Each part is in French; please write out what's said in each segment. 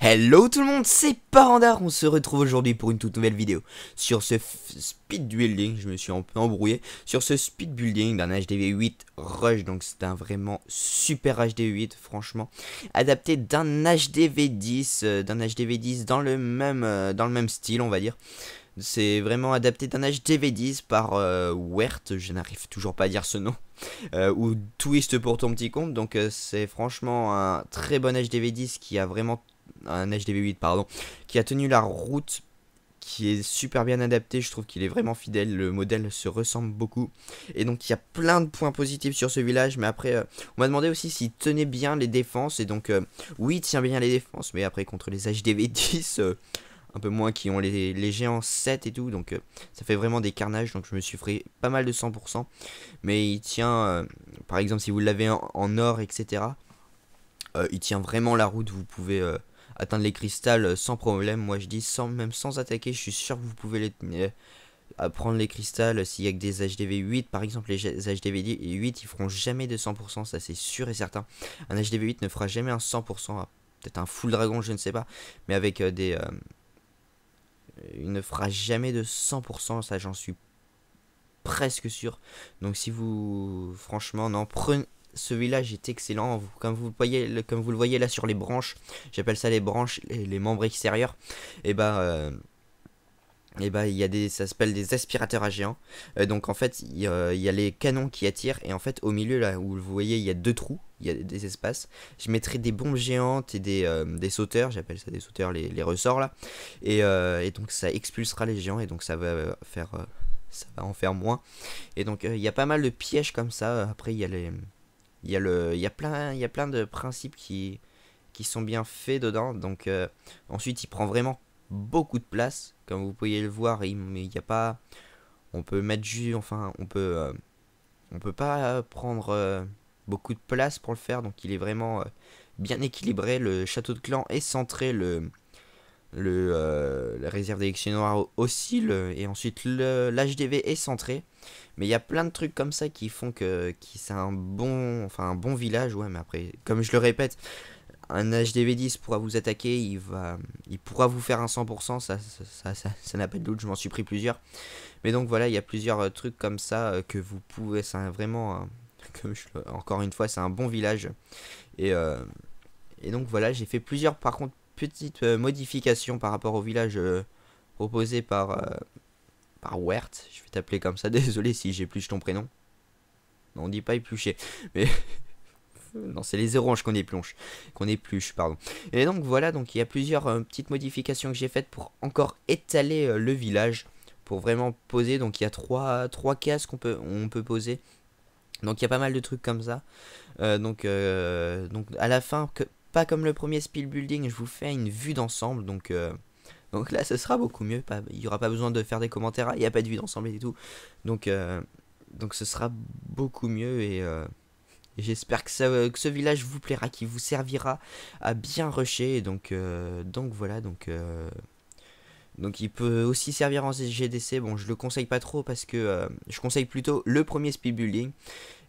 Hello tout le monde, c'est Parandar, on se retrouve aujourd'hui pour une toute nouvelle vidéo sur ce speed building, je me suis un peu embrouillé, sur ce speed building d'un HDV8 Rush, donc c'est un vraiment super HDV8 franchement, adapté d'un HDV10, dans le même style on va dire. C'est vraiment adapté d'un HDV10 par Wert, je n'arrive toujours pas à dire ce nom, ou Twist pour ton petit compte, donc c'est franchement un très bon HDV10 qui a vraiment un HDV8 pardon, qui a tenu la route, qui est super bien adapté, je trouve qu'il est vraiment fidèle, le modèle se ressemble beaucoup, et donc il y a plein de points positifs sur ce village, mais après on m'a demandé aussi s'il tenait bien les défenses, et donc oui il tient bien les défenses, mais après contre les HDV10, un peu moins qui ont les géants 7 et tout, donc ça fait vraiment des carnages, donc je me suis fait pas mal de 100%, mais il tient, par exemple si vous l'avez en or etc, il tient vraiment la route, vous pouvez atteindre les cristals sans problème. Moi je dis même sans attaquer, je suis sûr que vous pouvez prendre les cristals s'il y a que des HDV 8 par exemple. Les HDV 8 ils feront jamais de 100%, ça c'est sûr et certain. Un HDV 8 ne fera jamais un 100%, peut-être un full dragon je ne sais pas, mais avec il ne fera jamais de 100%, ça j'en suis presque sûr. Donc si vous franchement non, prenez, ce village est excellent, comme vous le voyez là sur les branches, j'appelle ça les branches, les membres extérieurs, et il y a ça s'appelle des aspirateurs à géants. Donc en fait il y a les canons qui attirent, et en fait au milieu là où vous voyez il y a deux trous, il y a des espaces, je mettrai des bombes géantes et des sauteurs, j'appelle ça des sauteurs, les ressorts là, et donc ça expulsera les géants, et donc ça va faire ça va en faire moins, et donc il y a pas mal de pièges comme ça. Après il y a il y a plein de principes qui sont bien faits dedans. Donc ensuite il prend vraiment beaucoup de place, comme vous pouvez le voir, mais il n'y a pas, on peut mettre enfin on peut pas prendre beaucoup de place pour le faire, donc il est vraiment bien équilibré. Le château de clan est centré, la réserve d'élection noire aussi, et ensuite l'HDV est centré, mais il y a plein de trucs comme ça qui font que c'est un bon village. Ouais, mais après comme je le répète, un HDV10 pourra vous attaquer, il pourra vous faire un 100%, ça n'a pas de doute, je m'en suis pris plusieurs. Mais donc voilà, il y a plusieurs trucs comme ça que vous pouvez, c'est vraiment encore une fois c'est un bon village, et, euh, et donc voilà, j'ai fait plusieurs par contre petites modifications par rapport au village proposé par Wert, je vais t'appeler comme ça, désolé si j'épluche ton prénom. Non, on dit pas éplucher, mais non, c'est les oranges qu'on épluche, pardon. Et donc voilà, donc il y a plusieurs petites modifications que j'ai faites pour encore étaler le village, pour vraiment poser. Donc il y a trois cases on peut poser. Donc il y a pas mal de trucs comme ça. Donc à la fin, pas comme le premier speed building, je vous fais une vue d'ensemble. Donc là, ce sera beaucoup mieux. Il n'y aura pas besoin de faire des commentaires. Il n'y a pas de vue d'ensemble et tout. Donc, donc ce sera beaucoup mieux, et j'espère que ce village vous plaira, qu'il vous servira à bien rusher. Donc voilà, donc il peut aussi servir en GDC. Bon, je le conseille pas trop parce que je conseille plutôt le premier speed building.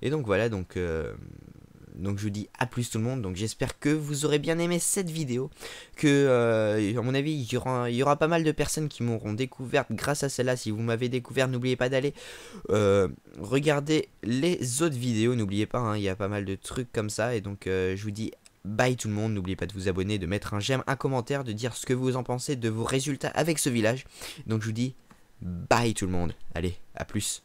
Et donc voilà, donc je vous dis à plus tout le monde. Donc j'espère que vous aurez bien aimé cette vidéo, que à mon avis il y aura pas mal de personnes qui m'auront découverte grâce à celle-là. Si vous m'avez découvert, n'oubliez pas d'aller regarder les autres vidéos, n'oubliez pas, hein, il y a pas mal de trucs comme ça. Et donc je vous dis bye tout le monde, n'oubliez pas de vous abonner, de mettre un j'aime, un commentaire, de dire ce que vous en pensez de vos résultats avec ce village. Donc je vous dis bye tout le monde, allez, à plus.